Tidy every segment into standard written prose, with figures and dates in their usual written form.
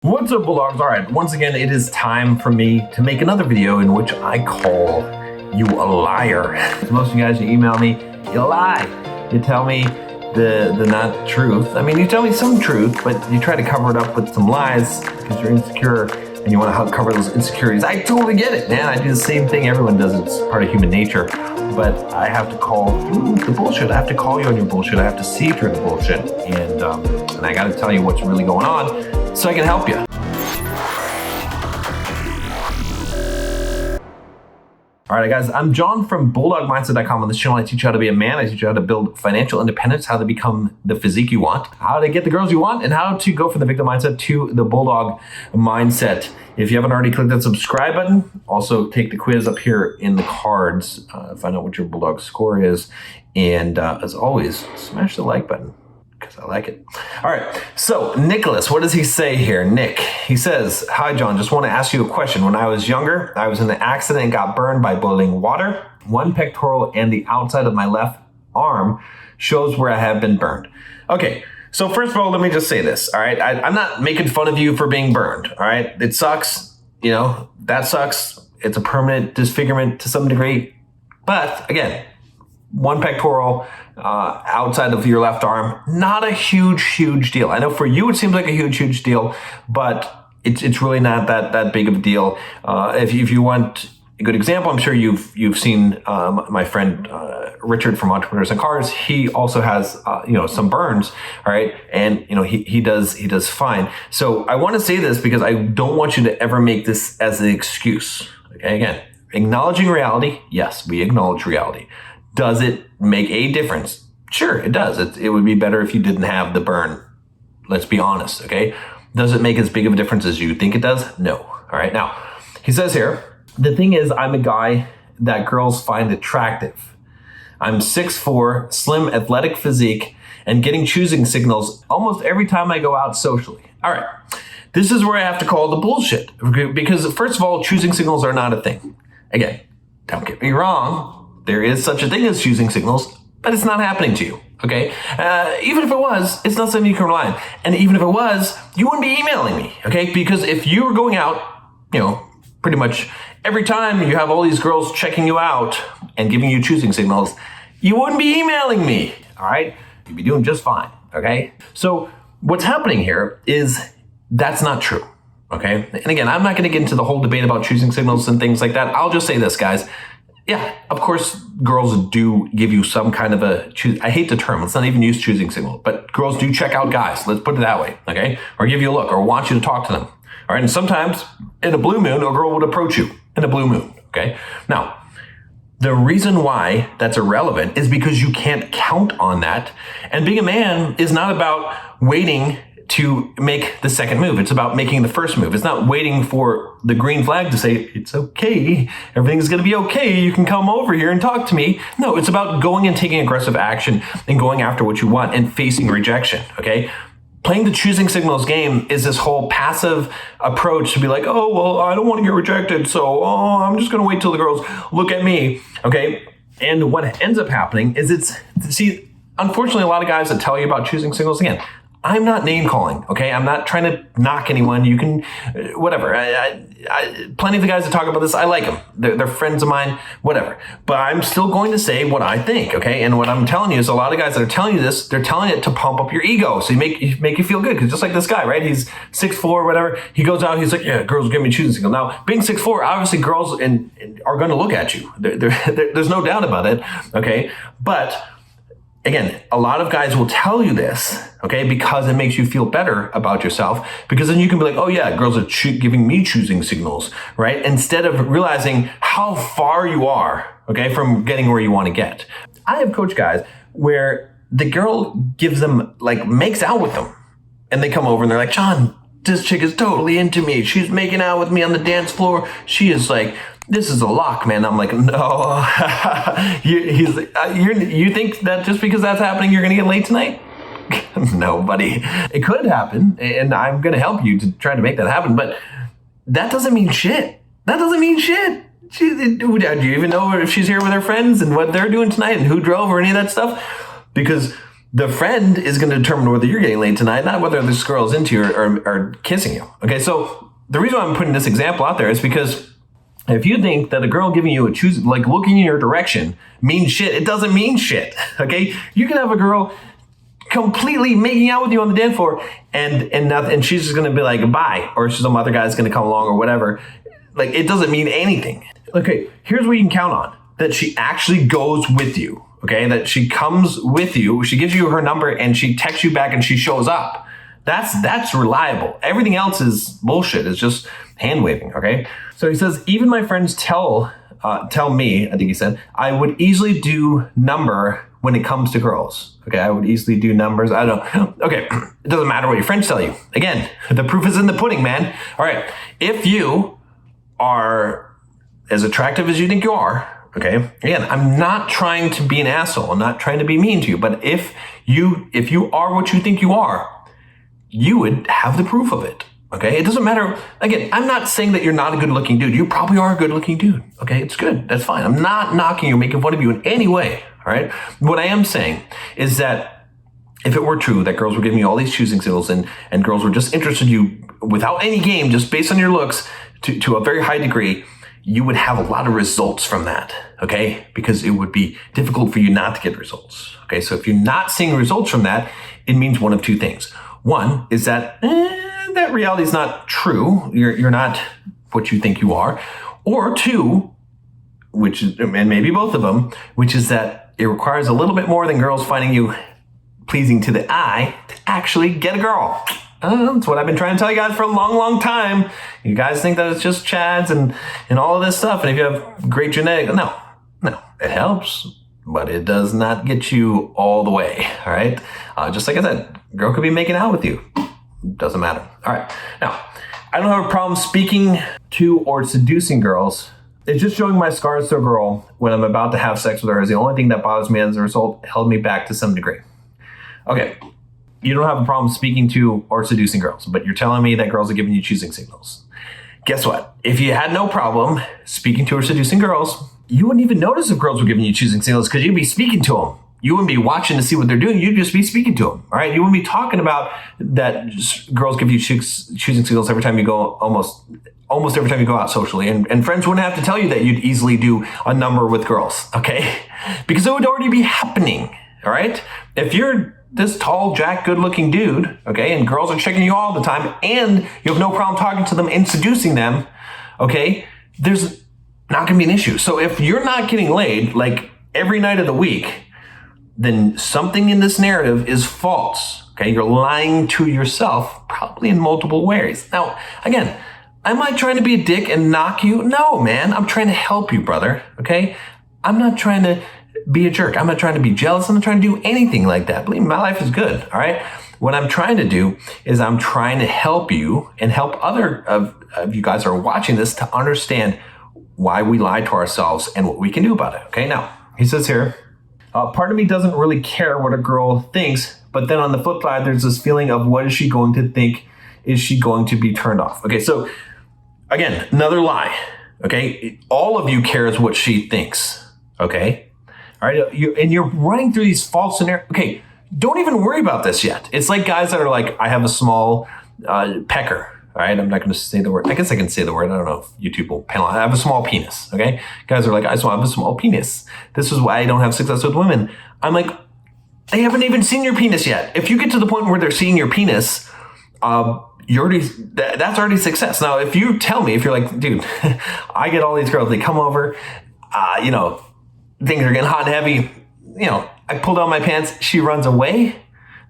What's up, Bulldogs? All right, once again, it is time for me to make another video in which I call you a liar. Most of you guys, you email me, you lie. You tell me the not truth. I mean, you tell me some truth, but you try to cover it up with some lies because you're insecure and you want to cover those insecurities. I totally get it, man. I do the same thing everyone does. It's part of human nature. But I have to call the bullshit. I have to call you on your bullshit. I have to see through the bullshit. And I got to tell you what's really going on so I can help you. All right, guys, I'm John from BulldogMindset.com. On this channel, I teach you how to be a man. I teach you how to build financial independence, how to become the physique you want, how to get the girls you want, and how to go from the victim mindset to the Bulldog mindset. If you haven't already clicked that subscribe button, also take the quiz up here in the cards. Find out what your Bulldog score is. And as always, smash the like button, because I like it. All right, so Nicholas, what does he say here? Nick, he says, hi, John, just want to ask you a question. When I was younger, I was in an accident and got burned by boiling water. One pectoral and the outside of my left arm shows where I have been burned. Okay, so first of all, let me just say this, all right? I'm not making fun of you for being burned, all right? It sucks, you know, that sucks. It's a permanent disfigurement to some degree. But again, one pectoral outside of your left arm, not a huge deal. I know for you it seems like a huge deal, but it's really not that big of a deal. If you want a good example, I'm sure you've seen my friend Richard from Entrepreneurs and Cars. He also has some burns, all right, and he does fine. So I want to say this because I don't want you to ever make this as an excuse. Okay, again, acknowledging reality. Yes, we acknowledge reality. Does it make a difference? Sure, it does. It would be better if you didn't have the burn. Let's be honest, okay? Does it make as big of a difference as you think it does? No. All right, now, he says here, the thing is, I'm a guy that girls find attractive. I'm 6'4", slim, athletic physique, and getting choosing signals almost every time I go out socially. All right, this is where I have to call the bullshit. Because first of all, choosing signals are not a thing. Again, don't get me wrong. There is such a thing as choosing signals, but it's not happening to you, okay? Even if it was, it's not something you can rely on. And even if it was, you wouldn't be emailing me, okay? Because if you were going out, pretty much every time you have all these girls checking you out and giving you choosing signals, you wouldn't be emailing me, all right? You'd be doing just fine, okay? So what's happening here is that's not true, okay? And again, I'm not gonna get into the whole debate about choosing signals and things like that. I'll just say this, guys. Yeah, of course, girls do give you some kind of I hate the term, let's not even use choosing signal, but girls do check out guys, let's put it that way, okay? Or give you a look, or want you to talk to them, all right? And sometimes, in a blue moon, a girl would approach you in a blue moon, okay? Now, the reason why that's irrelevant is because you can't count on that, and being a man is not about waiting to make the second move. It's about making the first move. It's not waiting for the green flag to say, it's okay, everything's gonna be okay, you can come over here and talk to me. No, it's about going and taking aggressive action and going after what you want and facing rejection, okay? Playing the choosing signals game is this whole passive approach to be like, oh, well, I don't wanna get rejected, so I'm just gonna wait till the girls look at me, okay? And what ends up happening is unfortunately, a lot of guys that tell you about choosing signals, again, I'm not name calling, okay? I'm not trying to knock anyone. You can, whatever. Plenty of the guys that talk about this, I like them. They're friends of mine, whatever. But I'm still going to say what I think, okay? And what I'm telling you is a lot of guys that are telling you this, they're telling it to pump up your ego. So make you feel good. Because just like this guy, right? He's 6'4", whatever. He goes out, he's like, yeah, girls give me choosing signal. Now, being 6'4", obviously girls are going to look at you. There's no doubt about it, okay? But again, a lot of guys will tell you this, okay, because it makes you feel better about yourself, because then you can be like, oh yeah, girls are giving me choosing signals, right? Instead of realizing how far you are, okay, from getting where you want to get. I have coached guys where the girl gives them, makes out with them, and they come over and they're like, John, this chick is totally into me. She's making out with me on the dance floor. She is like, this is a lock, man. I'm like, no. You think that just because that's happening, you're going to get laid tonight? No, buddy. It could happen, and I'm going to help you to try to make that happen, but that doesn't mean shit. That doesn't mean shit. Do you even know if she's here with her friends and what they're doing tonight and who drove or any of that stuff? Because The friend is going to determine whether you're getting laid tonight, not whether this girl is into you or kissing you. Okay, so the reason why I'm putting this example out there is because if you think that a girl giving you a choose, like looking in your direction, means shit, it doesn't mean shit. Okay, you can have a girl completely making out with you on the dance floor, and she's just going to be like bye, or some other guy's going to come along or whatever. Like, it doesn't mean anything. Okay, here's what you can count on: that she actually goes with you. Okay, that she comes with you, she gives you her number, and she texts you back, and she shows up. That's reliable. Everything else is bullshit. It's just hand waving. Okay, so he says, even my friends tell me, I think he said, I would easily do number when it comes to girls. Okay, I would easily do numbers. I don't know. Okay, it doesn't matter what your friends tell you. Again, the proof is in the pudding, man. All right, if you are as attractive as you think you are, okay, again, I'm not trying to be an asshole. I'm not trying to be mean to you. But if you are what you think you are, you would have the proof of it. Okay, it doesn't matter. Again, I'm not saying that you're not a good looking dude. You probably are a good looking dude. Okay, it's good. That's fine. I'm not knocking you, making fun of you in any way. All right. What I am saying is that if it were true that girls were giving you all these choosing signals and girls were just interested in you without any game, just based on your looks to a very high degree, you would have a lot of results from that, okay? Because it would be difficult for you not to get results, okay? So if you're not seeing results from that, it means one of two things. One is that that reality is not true. You're not what you think you are. Or two, which is, and maybe both of them, which is that it requires a little bit more than girls finding you pleasing to the eye to actually get a girl. That's what I've been trying to tell you guys for a long, long time. You guys think that it's just chads and all of this stuff. And if you have great genetics, no, it helps, but it does not get you all the way. All right. Just like I said, girl could be making out with you. Doesn't matter. All right. Now, I don't have a problem speaking to or seducing girls. It's just showing my scars to a girl when I'm about to have sex with her is the only thing that bothers me. As a result, held me back to some degree. Okay. You don't have a problem speaking to or seducing girls, but you're telling me that girls are giving you choosing signals. Guess what? If you had no problem speaking to or seducing girls, you wouldn't even notice if girls were giving you choosing signals because you'd be speaking to them. You wouldn't be watching to see what they're doing. You'd just be speaking to them. All right. You wouldn't be talking about that girls give you choosing signals every time you go, almost every time you go out socially. And friends wouldn't have to tell you that you'd easily do a number with girls. Okay. Because it would already be happening. All right. If you're this tall, jack, good-looking dude, okay, and girls are checking you all the time, and you have no problem talking to them and seducing them, okay, there's not going to be an issue. So if you're not getting laid, like, every night of the week, then something in this narrative is false, okay? You're lying to yourself, probably in multiple ways. Now, again, am I trying to be a dick and knock you? No, man, I'm trying to help you, brother, okay? I'm not trying to be a jerk. I'm not trying to be jealous. I'm not trying to do anything like that. Believe me, my life is good. All right. What I'm trying to do is I'm trying to help you and help other of you guys who are watching this to understand why we lie to ourselves and what we can do about it. Okay. Now he says here, part of me doesn't really care what a girl thinks, but then on the flip side, there's this feeling of what is she going to think? Is she going to be turned off? Okay. So again, another lie. Okay. All of you cares what she thinks. Okay. All right, you're running through these false scenarios. Okay, don't even worry about this yet. It's like guys that are like, I have a small pecker. All right, I'm not going to say the word. I guess I can say the word. I don't know if YouTube will penalize. I have a small penis. Okay, guys are like, I just have a small penis. This is why I don't have success with women. I'm like, they haven't even seen your penis yet. If you get to the point where they're seeing your penis, that's already success. Now, if you tell me, if you're like, dude, I get all these girls, they come over, things are getting hot and heavy. I pull down my pants. She runs away.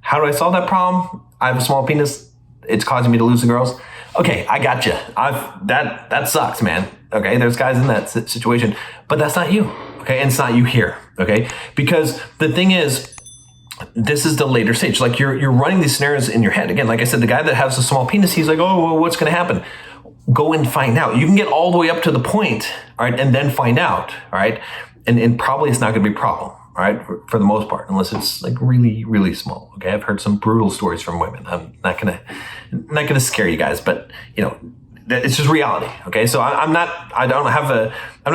How do I solve that problem? I have a small penis. It's causing me to lose the girls. Okay, I got you. That sucks, man. Okay, there's guys in that situation, but that's not you. Okay, and it's not you here. Okay, because the thing is, this is the later stage. Like you're running these scenarios in your head. Again, like I said, the guy that has a small penis, he's like, oh, well, what's going to happen? Go and find out. You can get all the way up to the point, all right, and then find out, all right. And probably it's not going to be a problem, all right, for the most part, unless it's like really, really small. Okay, I've heard some brutal stories from women. I'm not gonna scare you guys, but it's just reality. Okay, so I'm not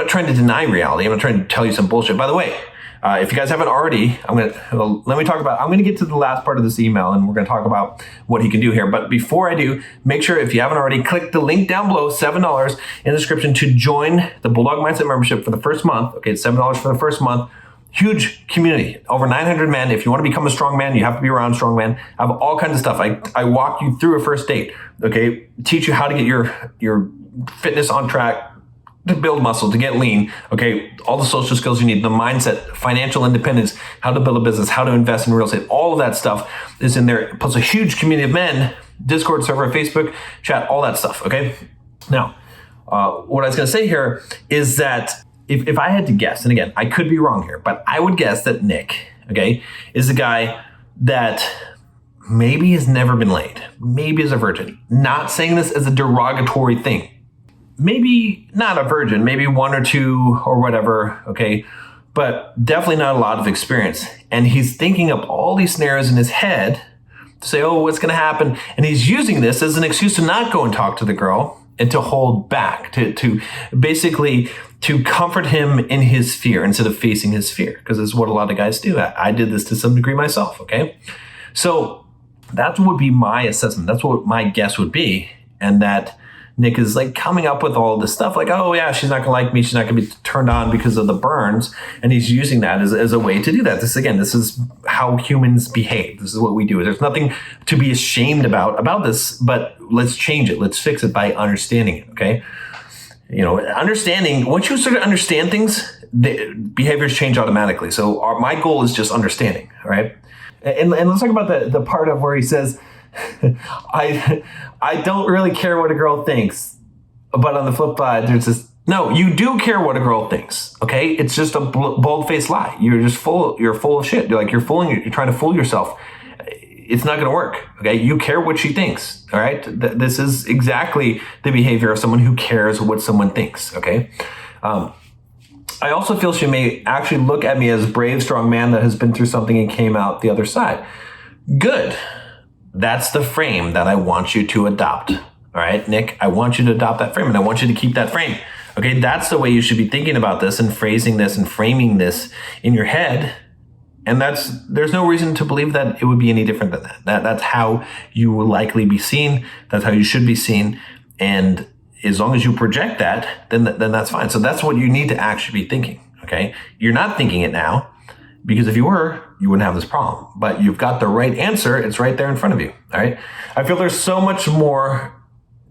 trying to deny reality. I'm not trying to tell you some bullshit. By the way, If you guys haven't already, I'm going to get to the last part of this email and we're going to talk about what he can do here. But before I do, make sure if you haven't already, click the link down below, $7 in the description to join the Bulldog Mindset membership for the first month. Okay, it's $7 for the first month. Huge community, over 900 men. If you want to become a strong man, you have to be around strong men. I have all kinds of stuff. I walk you through a first date, okay? Teach you how to get your fitness on track, to build muscle, to get lean, okay? All the social skills you need, the mindset, financial independence, how to build a business, how to invest in real estate, all of that stuff is in there. Plus a huge community of men, Discord server, Facebook chat, all that stuff, okay? Now, what I was gonna say here is that if I had to guess, and again, I could be wrong here, but I would guess that Nick, okay, is a guy that maybe has never been laid, maybe is a virgin. Not saying this as a derogatory thing. Maybe not a virgin, maybe one or two or whatever, okay, but definitely not a lot of experience. And he's thinking up all these scenarios in his head to say, oh, what's gonna happen? And he's using this as an excuse to not go and talk to the girl and to hold back, to basically to comfort him in his fear instead of facing his fear, because it's what a lot of guys do. I did this to some degree myself, okay? So that would be my assessment. That's what my guess would be. And that Nick is like coming up with all this stuff like, oh yeah, she's not gonna like me. She's not gonna be turned on because of the burns. And he's using that as a way to do that. This is how humans behave. This is what we do. There's nothing to be ashamed about this, but let's change it. Let's fix it by understanding it, okay? You know, understanding, once you start to understand things, the behaviors change automatically. So my goal is just understanding, all right? And let's talk about the part of where he says, I don't really care what a girl thinks, but on the flip side, there's this, no, you do care what a girl thinks, okay? It's just a bold-faced lie. You're full of shit. You're trying to fool yourself. It's not going to work, okay? You care what she thinks, all right? This is exactly the behavior of someone who cares what someone thinks, okay? I also feel she may actually look at me as a brave, strong man that has been through something and came out the other side. Good. That's the frame that I want you to adopt, all right, Nick? I want you to adopt that frame, and I want you to keep that frame, okay? That's the way you should be thinking about this and phrasing this and framing this in your head. And there's no reason to believe that it would be any different than that. That's how you will likely be seen. That's how you should be seen. And as long as you project that, then that's fine. So that's what you need to actually be thinking, okay? You're not thinking it now, because if you were, you wouldn't have this problem. But you've got the right answer. It's right there in front of you, all right? I feel there's so much more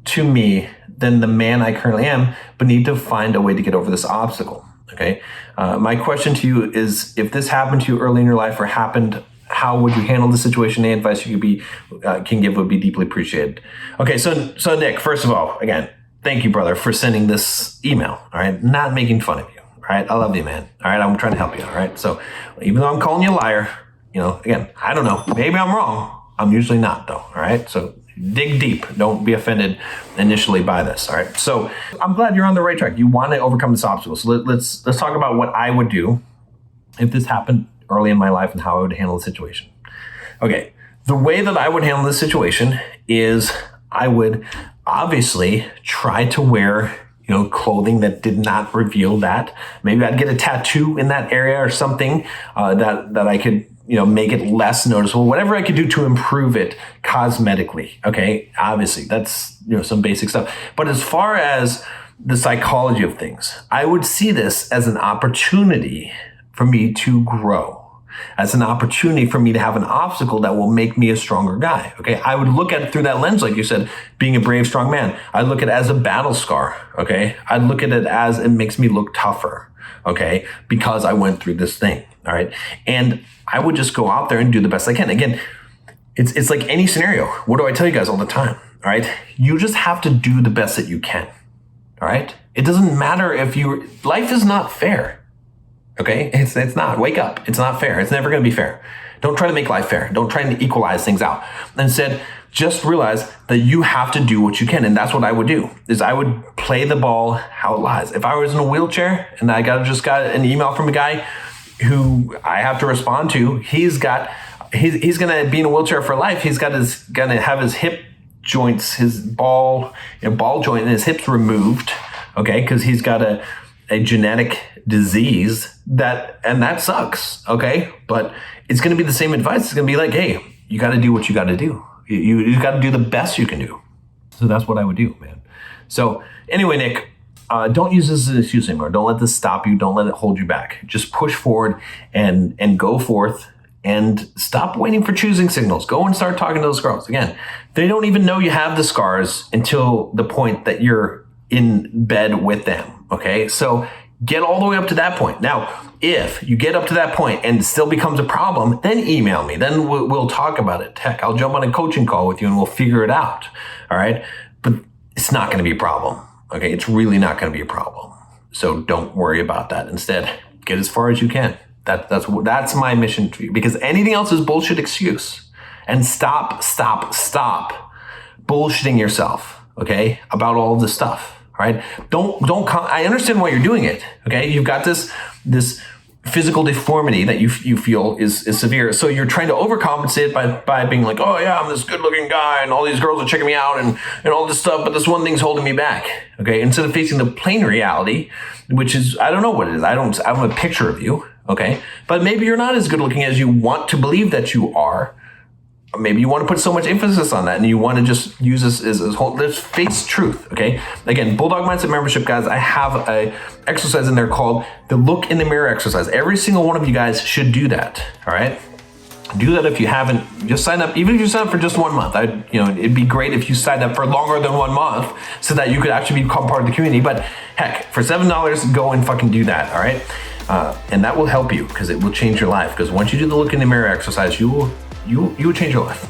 to me than the man I currently am, but need to find a way to get over this obstacle. Okay. My question to you is, if this happened to you early in your life or happened, how would you handle the situation? Any advice you can give would be deeply appreciated. Okay. So Nick, first of all, again, thank you, brother, for sending this email. All right. Not making fun of you. All right. I love you, man. All right. I'm trying to help you. All right. So even though I'm calling you a liar, you know, again, I don't know. Maybe I'm wrong. I'm usually not, though. All right. So dig deep. Don't be offended initially by this. All right. So I'm glad you're on the right track. You want to overcome this obstacle. So let's talk about what I would do if this happened early in my life and how I would handle the situation. Okay. The way that I would handle this situation is I would obviously try to wear, you know, clothing that did not reveal that. Maybe I'd get a tattoo in that area or something that I could, you know, make it less noticeable, whatever I could do to improve it cosmetically. Okay. Obviously that's, you know, some basic stuff. But as far as the psychology of things, I would see this as an opportunity for me to grow, as an opportunity for me to have an obstacle that will make me a stronger guy. Okay. I would look at it through that lens, like you said, being a brave, strong man. I'd look at it as a battle scar. Okay. I'd look at it as it makes me look tougher. Okay. Because I went through this thing. All right. And I would just go out there and do the best I can. Again, it's like any scenario. What do I tell you guys all the time? All right. You just have to do the best that you can. All right. It doesn't matter if life is not fair. Okay. It's not. Wake up. It's not fair. It's never going to be fair. Don't try to make life fair. Don't try to equalize things out. Instead, just realize that you have to do what you can. And that's what I would do, is I would play the ball how it lies. If I was in a wheelchair and I just got an email from a guy who I have to respond to, he's going to be in a wheelchair for life. He's going to have his hip joints, his ball joint and his hips removed. Okay. Cause he's got a genetic disease and that sucks, okay? But it's going to be the same advice. It's going to be like, hey, you got to do what you got to do. You got to do the best you can do. So that's what I would do, man. So anyway, Nick, don't use this as an excuse anymore. Don't let this stop you. Don't let it hold you back. Just push forward and go forth and stop waiting for choosing signals. Go and start talking to those girls. Again, they don't even know you have the scars until the point that you're in bed with them, okay? So get all the way up to that point. Now, if you get up to that point and it still becomes a problem, then email me. Then we'll talk about it. Heck, I'll jump on a coaching call with you and we'll figure it out, all right? But it's not going to be a problem, okay? It's really not going to be a problem. So don't worry about that. Instead, get as far as you can. That's my mission to you, because anything else is bullshit excuse. And stop bullshitting yourself, okay, about all of this stuff. All right, I understand why you're doing it. Okay, you've got this physical deformity that you feel is severe, so you're trying to overcompensate by being like, oh yeah, I'm this good-looking guy, and all these girls are checking me out, and all this stuff, but this one thing's holding me back. Okay, instead of facing the plain reality, which is, I don't know what it is. I have a picture of you. Okay, but maybe you're not as good-looking as you want to believe that you are. Maybe you want to put so much emphasis on that and you want to just use this as whole. Let's face truth, okay? Again, Bulldog Mindset membership, guys, I have a exercise in there called the look in the mirror exercise. Every single one of you guys should do that, all right? Do that if you haven't. Just sign up. Even if you sign up for just 1 month, it'd be great if you signed up for longer than 1 month so that you could actually become part of the community. But heck, for $7, go and fucking do that, all right? And that will help you because it will change your life. Because once you do the look in the mirror exercise, you will change your life.